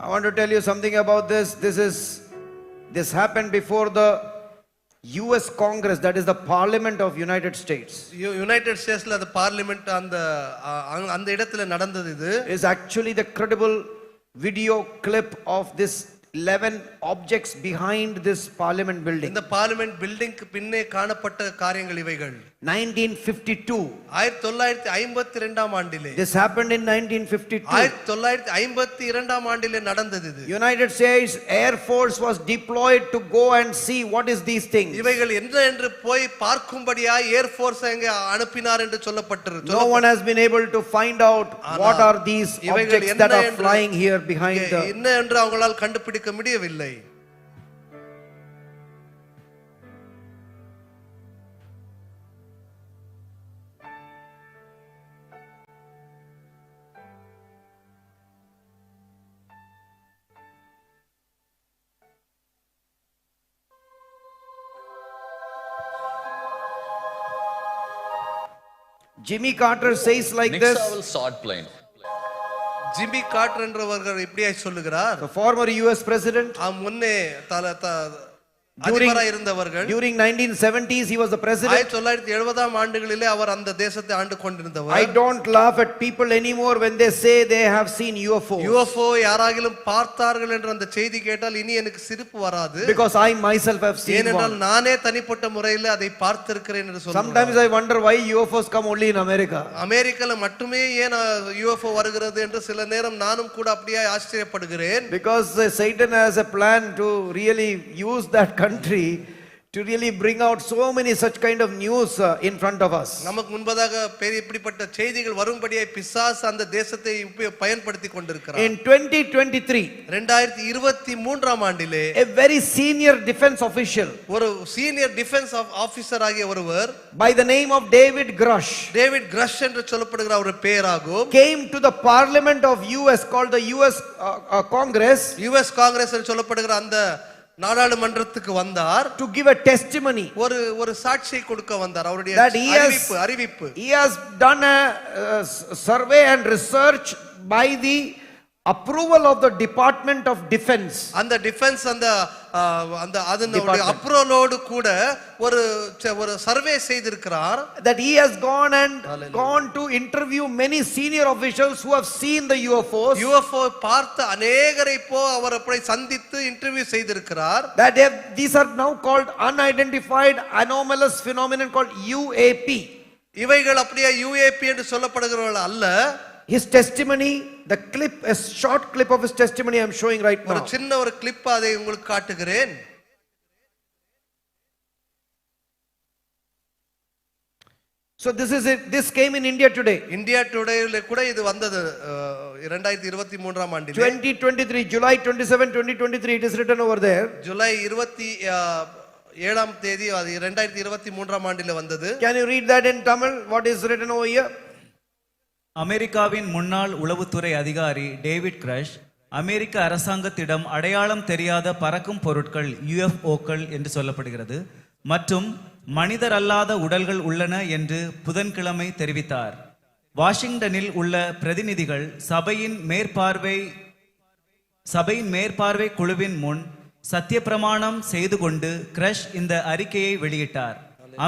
I want to tell you something about this. This happened before the US Congress, that is the Parliament of United States. United ஸ்டேட்ஸ்ல அந்த parliament அந்த இடத்துல நடந்தது. இது is actually the credible video clip of this 11 objects behind this parliament building. இந்த parliament பில்டிங்க்கு பின்னே காணப்பட்ட காரியங்கள் இவைகள். 1952 1952 ஆம் ஆண்டிலே this happened in 1952. 1952 ஆம் ஆண்டிலே நடந்தது இது. United States Air Force was deployed to go and see what is these things. இவைகள் என்று போய் பார்க்கும்படியாய் ஏர் ஃபோர்ஸ் அங்கே அனுப்பினார் என்று சொல்லப்பட்டிருக்கு. No one has been able to find out what are these objects that are flying here behind the என்ன என்று அவங்களால் கண்டுபிடிக்க முடியவில்லை. Jimmy Carter says like this. Nick sword plane. Jimmy Carter என்றவர்கள் இப்படியே சொல்லுகிறார். The former US president. முன்னே அதிபராக இருந்தவர்கள். During 1970s he was the president. 1970 ஆம் ஆண்டுகளிலே அவர் அந்த தேசத்தை ஆண்டு கொண்டிருந்தவர். I don't laugh at people anymore when they say they have seen UFO. UFO யாராகிலும் பார்த்தார்கள் என்ற அந்த செய்தி கேட்டால் இனி எனக்கு சிரிப்பு வராது. Because I myself have seen one. ஏனென்றால் நானே தனிப்பட்ட முறையில் அதை பார்த்திருக்கிறேன் என்று சொல்லுவார். Sometimes I wonder why UFOs come only in America. அமெரிக்கால மட்டுமே ஏன் UFO வருகிறது என்று சில நேரம் நானும் கூட அப்படியே ஆச்சரியப்படுகிறேன். Because Satan has a plan to really use that country to really bring out so many such kind of news in front of us. நமக்கு முன்பதாக இப்படிப்பட்ட செய்திகள் வரும்படியே பிசாசு அந்த தேசத்தை பயன்படுத்தி கொண்டிருக்கிறார். In 2023 2023 ஆம் ஆண்டிலே a very senior defense official, ஒரு சீனியர் டிஃபென்ஸ் ஆபீசர் ஆகிய ஒருவர் by the name of David Grush என்று சொல்லப்படுகிற ஒரு பெயராகும், came to the parliament of US called the US Congress, US Congress என்று சொல்லப்படுகிற அந்த நாடாளுமன்றத்துக்கு வந்தார். to give a testimony, ஒரு சாட்சியை கொடுக்க வந்தார். அவருடைய அறிவிப்பு he has done a survey and research by the approval of the Department of Defense. அந்த டிஃபென்ஸ் அதனுடைய அப்ரூவலோடு கூட ஒரு சர்வே செய்திருக்கிறார். That he has gone to interview many senior officials who have seen the UFOs. UFO பார்த்த அநேகரை அவர் அப்படி சந்தித்து interview செய்திருக்கிறார். That these are now called unidentified anomalous phenomenon called UAP. இவைகள் அப்படியே UAP என்று சொல்லப்படுகிறவர்கள் அல்ல. His testimony, the clip, a short clip of his testimony I am showing right now. ஒரு சின்ன ஒரு கிளிப் அதை உங்களுக்கு காட்டுகிறேன். So this came in India Today. India Today கூட இது வந்தது 2023 ஆம் ஆண்டிலே. 2023 July 27 2023 it is written over there. July 27 ஆம் தேதி அது 2023 ஆம் ஆண்டிலே வந்தது. Can you read that in Tamil what is written over here? அமெரிக்காவின் முன்னாள் உளவுத்துறை அதிகாரி டேவிட் கிரஷ் அமெரிக்க அரசாங்கத்திடம் அடையாளம் தெரியாத பறக்கும் பொருட்கள் UFOக்கள் என்று சொல்லப்படுகிறது மற்றும் மனிதர் அல்லாத உடல்கள் உள்ளன என்று புதன்கிழமை தெரிவித்தார். வாஷிங்டனில் உள்ள பிரதிநிதிகள் சபையின் மேற்பார்வை குழுவின் முன் சத்தியப்பிரமாணம் செய்து கொண்டு கிரஷ் இந்த அறிக்கையை வெளியிட்டார்.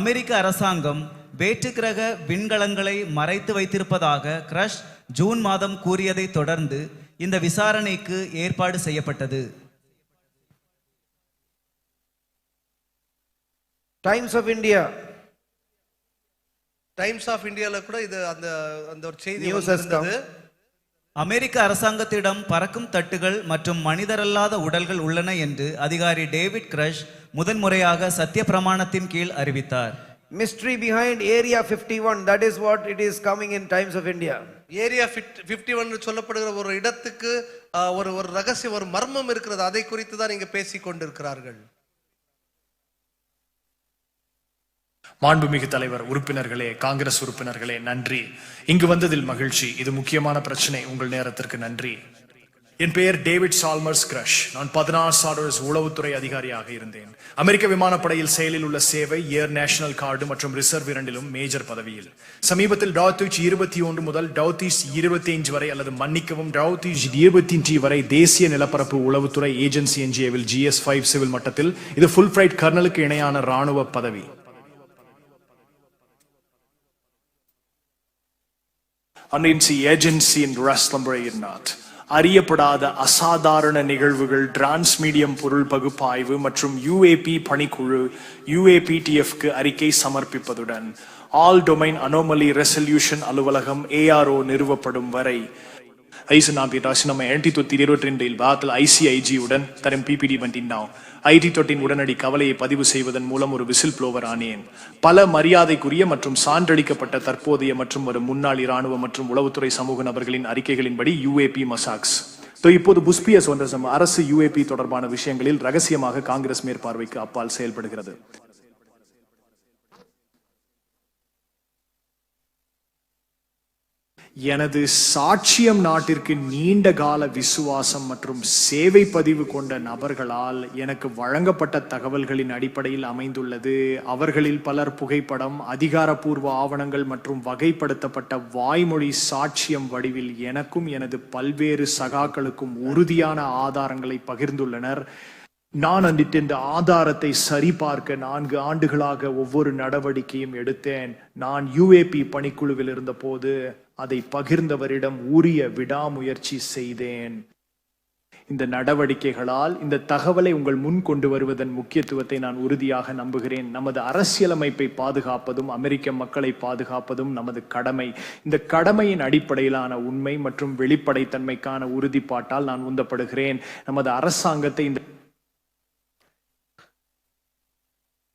அமெரிக்க அரசாங்கம் வேற்றுக்கிரக விண்கலங்களை மறைத்து வைத்திருப்பதாக கிரஷ் ஜூன் மாதம் கூறியதை தொடர்ந்து இந்த விசாரணைக்கு ஏற்பாடு செய்யப்பட்டது. டைம்ஸ் ஆஃப் இந்தியால கூட இது அந்த ஒரு செய்தி வந்தது. அமெரிக்க அரசாங்கத்திடம் பறக்கும் தட்டுகள் மற்றும் மனிதரல்லாத உடல்கள் உள்ளன என்று அதிகாரி டேவிட் கிரஷ் முதன்முறையாக சத்திய பிரமாணத்தின் கீழ் அறிவித்தார். Mystery behind Area 51, that is what it is coming in Times of India. Area 51 சொல்லப்படுகிற ஒரு இடத்துக்கு ஒரு ரகசியம், ஒரு மர்மம் இருக்கிறது. அதை குறித்து தான் இங்க பேசிக் கொண்டிருக்கிறார்கள். மாண்புமிகு தலைவர், உறுப்பினர்களே, காங்கிரஸ் உறுப்பினர்களே, நன்றி. இங்கு வந்ததில் மகிழ்ச்சி. இது முக்கியமான பிரச்சனை. உங்கள் நேரத்திற்கு நன்றி. என் பெயர் டேவிட் சால்மர்ஸ் கிரஷ். நான் 16 ஆண்டுகள் உளவுத்துறை அதிகாரியாக இருந்தேன். அமெரிக்க விமானப்படையில் செயலில் உள்ள சேவை, ஏர் நேஷனல் கார்டு மற்றும் ரிசர்வ் இரண்டிலும் மேஜர் பதவியில். சமீபத்தில் டவுத்தீச் 21 முதல் டவுத்தீச் 25 வரை, அல்லது மன்னிக்கவும் டவுத்தீச் 23 வரை தேசிய நிலப்பரப்பு உளவுத்துறை ஏஜென்சி என்ஜிஏவில் GS5 சிவில் மட்டத்தில் இது ஃபுல் ஃபிளைட் கர்னலுக்கு இணையான ராணுவ பதவி. அன்னின்சி ஏஜென்சி இன் ரஸ்லம்பரையினாத் அறியப்படாத அசாதாரண நிகழ்வுகள், டிரான்ஸ்மீடியம் பொருள் பகுப்பாய்வு மற்றும் UAP பணிக்குழு UAPTFக்கு அறிக்கை சமர்ப்பிப்பதுடன் ஆல் டொமைன் அனோமலி ரெசல்யூஷன் அலுவலகம் ARO நிறுவப்படும் வரை நம்ம 1922 பாத்தில் ICIG உடன் தரும் PPD வண்டினாவ் IT தொட்டின் உடனடி கவலையை பதிவு செய்வதன் மூலம் ஒரு விசில் ப்ளோவர் ஆனேன். பல மரியாதைக்குரிய மற்றும் சான்றளிக்கப்பட்ட தற்போதைய மற்றும் ஒரு முன்னாள் இராணுவ மற்றும் உளவுத்துறை சமூக நபர்களின் அறிக்கைகளின்படி UAP மசாக்ஸ் இப்போது புஸ்பியஸ் ஒன்றியம் அரசு UAP தொடர்பான விஷயங்களில் ரகசியமாக காங்கிரஸ் மேற்பார்வைக்கு அப்பால் செயல்படுகிறது. எனது சாட்சியம் நாட்டிற்கு நீண்ட கால விசுவாசம் மற்றும் சேவை பதிவு கொண்ட நபர்களால் எனக்கு வழங்கப்பட்ட தகவல்களின் அடிப்படையில் அமைந்துள்ளது. அவர்களில் பலர் புகைப்படம், அதிகாரப்பூர்வ ஆவணங்கள் மற்றும் வகைப்படுத்தப்பட்ட வாய்மொழி சாட்சியம் வடிவில் எனக்கும் எனது பல்வேறு சகாக்களுக்கும் உறுதியான ஆதாரங்களை பகிர்ந்துள்ளனர். நான் இந்த ஆதாரத்தை சரிபார்க்க 4 ஆண்டுகளாக ஒவ்வொரு நடவடிக்கையும் எடுத்தேன். நான் UAP பணிக்குழுவில் இருந்த போது அதை பகிர்ந்தவரிடம் உரிய விடாமுயற்சி செய்தேன். இந்த நடவடிக்கைகளால் இந்த தகவலை உங்கள் முன் கொண்டு வருவதன் முக்கியத்துவத்தை நான் உறுதியாக நம்புகிறேன். நமது அரசியலமைப்பை பாதுகாப்பதும் அமெரிக்க மக்களை பாதுகாப்பதும் நமது கடமை. இந்த கடமையின் அடிப்படையிலான உண்மை மற்றும் வெளிப்படைத்தன்மைக்கான உறுதிப்பாட்டால் நான் உந்தப்படுகிறேன். நமது அரசாங்கத்தை இந்த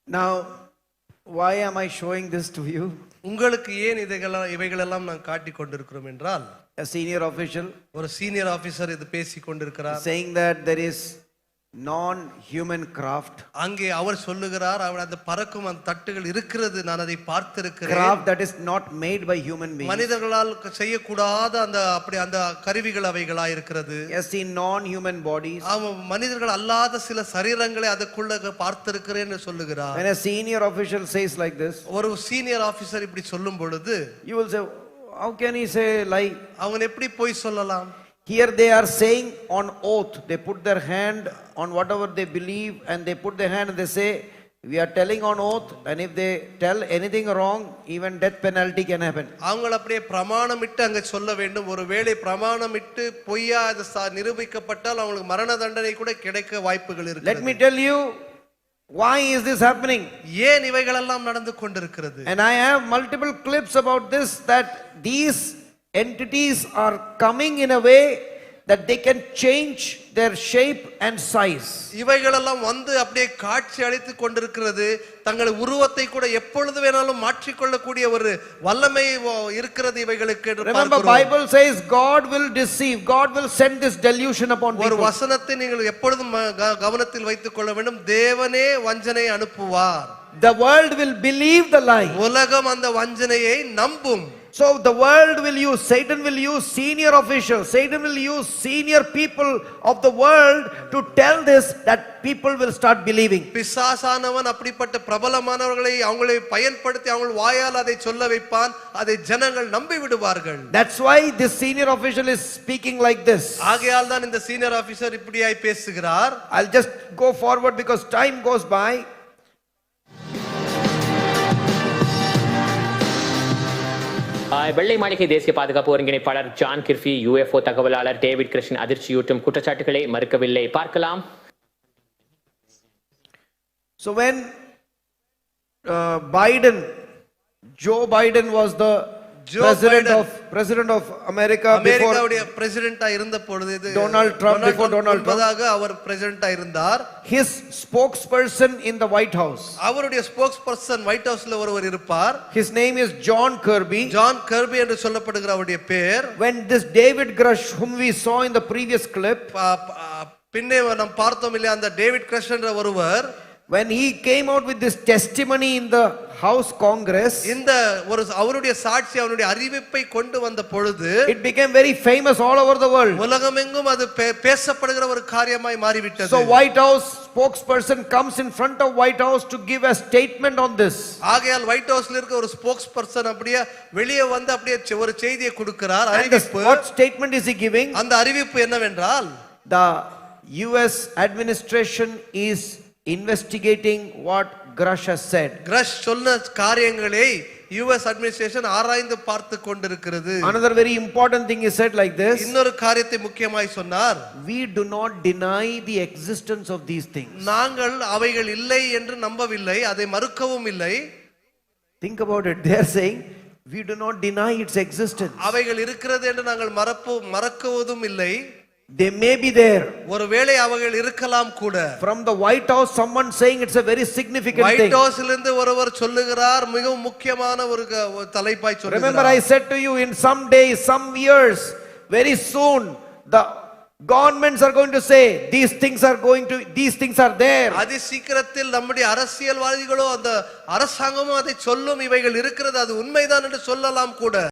Now, why am I showing this to you? உங்களுக்கு ஏன் இவைகளெல்லாம் நான் காட்டிக் கொண்டிருக்கிறோம் என்றால், A senior official ஒரு சீனியர் ஆபீசர் இது பேசிக் கொண்டிருக்கிறார். saying that there is non-human craft. அங்கே அவர் சொல்லுகிறார், அவர் அந்த பறக்கும் அந்த தட்டுகள் இருக்கிறது, நான் அதை பார்த்திருக்கிறேன். Craft that is not made by human beings. மனிதர்களால் செய்யக்கூடாத அந்த கருவிகள் அவைகளா இருக்கிறது. Yes, in non-human bodies. மனிதர்கள் அல்லாத சில சரீரங்களை அதுக்குள்ள பார்த்திருக்கிறேன் என்று சொல்லுகிறார். When a senior official says like this, ஒரு சீனியர் ஆபீசர் இப்படி சொல்லும் பொழுது, you will say, how can he say lie? அவங்க எப்படி போய் சொல்லலாம்? Here they are saying on oath, they put their hand on whatever they believe and they put their hand and they say, we are telling on oath, and if they tell anything wrong, even death penalty can happen. அவங்க அப்படியே பிரமாணமிட்டு அங்க சொல்ல வேண்டும். ஒருவேளை பிரமாணமிட்டு பொய்யா அது நிரூபிக்கப்பட்டால் அவங்களுக்கு மரண தண்டனை கூட கிடைக்க வாய்ப்புகள் இருக்கு. Let me tell you, why is this happening? ஏன் இவைகளெல்லாம் நடந்து கொண்டிருக்கிறது? And I have multiple clips about this, that these entities are coming in a way that they can change their shape and size. இவைகளெல்லாம் வந்து அப்படியே காட்சி அளித்துக் கொண்டிருக்கிறது. தங்கள் உருவத்தை கூட எப்பொழுது வேணாலும் மாற்றிக்கொள்ளக்கூடிய ஒரு வல்லமை இருக்கிறது இவைகளுக்கு. Remember, Bible says God will deceive, God will send this delusion upon people. ஒரு வசனத்தை நீங்கள் எப்பொழுதும் கவனத்தில் வைத்துக் கொள்ள வேண்டும். தேவனே வஞ்சனை அனுப்புவார். The world will believe the lie. உலகம் அந்த வஞ்சனையை நம்பும். So the world will use, Satan will use senior officials, Satan will use senior people of the world to tell this, that people will start believing. பிசாசானவன் அப்படிப்பட்ட பிரபலமானவர்களை அவங்களை பயன்படுத்தி அவங்க வாயால் அதை சொல்ல வைப்பான். அதை ஜனங்கள் நம்பி விடுவார்கள். That's why this senior official is speaking like this. ஆகையால் தான் இந்த சீனியர் ஆபீசர் இப்படியாய் பேசுகிறார். I'll just go forward because time goes by. வெள்ளை மாளிகை தேசிய பாதுகாப்பு ஒருங்கிணைப்பாளர் ஜான் கிர்பி, UFO தகவலாளர் டேவிட் கிரஷின் அதிர்ச்சியூட்டும் குற்றச்சாட்டுகளை மறுக்கவில்லை. பார்க்கலாம். So when Joe Biden was the president of America before அமெரிக்காவுடைய பிரசிடென்ட்டா இருந்த பொழுது, Donald Trump before Donald Trump, அவர் பிரசிடென்ட்டா இருந்தார். his spokesperson in the White House, அவருடைய ஸ்போக்ஸ்பர்சன் ஒயிட் ஹவுஸ்ல ஒருவர் இருப்பார். his name is John Kirby. John Karbi என்று சொல்லப்படுகிற அவருடைய பேர். When this David Grush, whom we saw in the previous clip, பின்னே நாம் பார்த்தோம் இல்லையா, அந்த டேவிட் கிரஷ் என்ற ஒருவர், when he came out with this testimony in the House Congress, இந்த ஒரு அவருடைய சாட்சி அவருடைய அறிவிப்பை கொண்டு வந்த பொழுது it became very famous all over the world. உலகமெங்கும் அது பேசப்படுகிற ஒரு காரியமாய் மாறிவிட்டது. So White House spokesperson comes in front of White House to give a statement on this. ஆகையால் ஒயிட் ஹவுஸ்ல இருக்க ஒரு ஸ்போக்ஸ் பர்சன் அப்படியே வெளியே வந்து அப்படியே ஒரு செய்தியை கொடுக்கிறார். And அறிவிப்பு. what statement is he giving? அந்த அறிவிப்பு என்னவென்றால் The US administration is investigating what Grush has said. Crush சொன்ன காரியங்களை யுஎஸ் அட்மினிஸ்ட்ரேஷன் ஆராய்ந்து பார்த்து கொண்டிருக்கிறது. Another very important thing he said like this. இன்னொரு காரியத்தை முக்கியமாய் சொன்னார். We do not deny the existence of these things. நாங்கள் அவைகள் இல்லை என்று நம்பவில்லை, அதை மறுக்கவும் இல்லை. Think about it. They are saying we do not deny its existence. அவைகள் இருக்கிறது என்று நாங்கள் மறக்குவதும் இல்லை. They may be there. ஒருவேளை அவைகள் இருக்கலாம் கூட. From the White House, someone saying it's a very significant thing. White ஹவுஸ்ல இருந்து ஒருவர் சொல்லுகிறார், மிகவும் முக்கியமான ஒரு தலைப்பாய் சொல்லுகிறார். Remember I said to you, in some days, some years, very soon, the governments are going to say these things are there. அதி சீக்கிரத்தில் நம்முடைய அரசியல்வாதிகளோ அந்த அரசாங்கமும் அதை சொல்லும், இவைகள் இருக்கிறது, அது உண்மைதான் என்று சொல்லலாம் கூட.